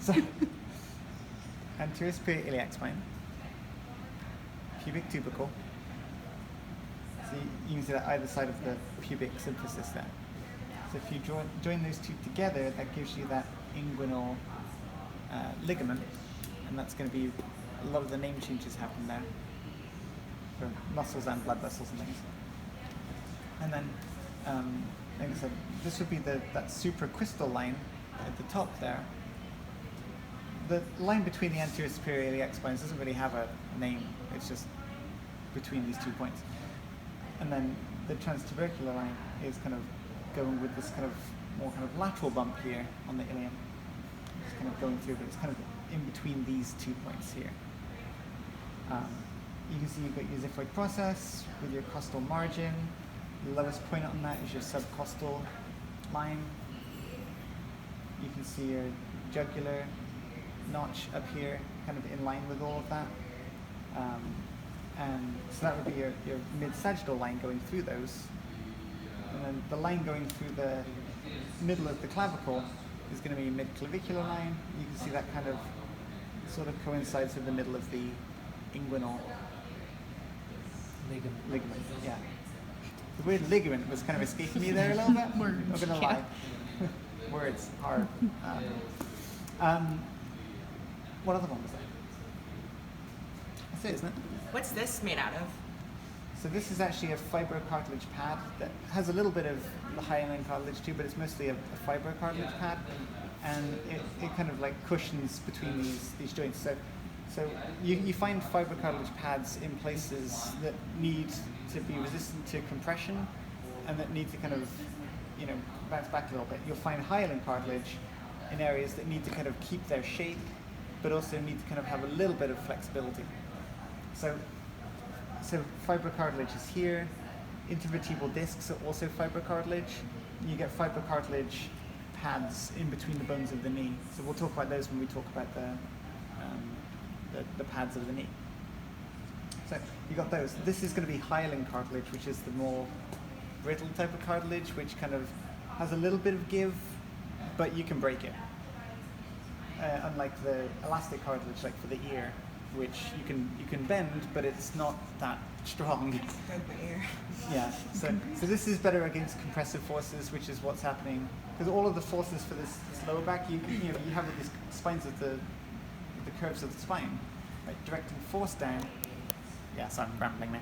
So, anterior superior iliac spine, pubic tubercle. So you can see that either side of the pubic symphysis there. So if you join those two together, that gives you that inguinal ligament, and that's going to be a lot of the name changes happen there for muscles and blood vessels and things. And then, like I said, this would be that supracristal line at the top there. The line between the anterior superior iliac spines doesn't really have a name, it's just between these 2 points. And then the transtubercular line is kind of going with this kind of more kind of lateral bump here on the ilium. It's kind of going through, but it's kind of in between these 2 points here. You can see you've got your xiphoid process with your costal margin. The lowest point on that is your subcostal line. You can see your jugular notch up here, kind of in line with all of that. And so that would be your mid-sagittal line going through those. And then the line going through the middle of the clavicle is going to be a mid-clavicular line. You can see that kind of sort of coincides with the middle of the inguinal ligament. Yeah. The word ligament was kind of escaping me there a little bit. I'm not going to lie. Words are. What other one was that? That's it, isn't it? What's this made out of? So this is actually a fibrocartilage pad that has a little bit of the hyaline cartilage too, but it's mostly a fibrocartilage pad, and it kind of like cushions between these joints. So you find fibrocartilage pads in places that need to be resistant to compression and that need to kind of, bounce back a little bit. You'll find hyaline cartilage in areas that need to kind of keep their shape, but also need to kind of have a little bit of flexibility. So fibrocartilage is here. Intervertebral discs are also fibrocartilage. You get fibrocartilage pads in between the bones of the knee. So we'll talk about those when we talk about the pads of the knee. So you got those. This is going to be hyaline cartilage, which is the more brittle type of cartilage, which kind of has a little bit of give, but you can break it. Unlike the elastic cartilage, like for the ear, which you can bend, but it's not that strong. Yeah. So this is better against compressive forces, which is what's happening, because all of the forces for this lower back, you have these spines of the curves of the spine, right, directing force down. Yeah, so I'm rambling now.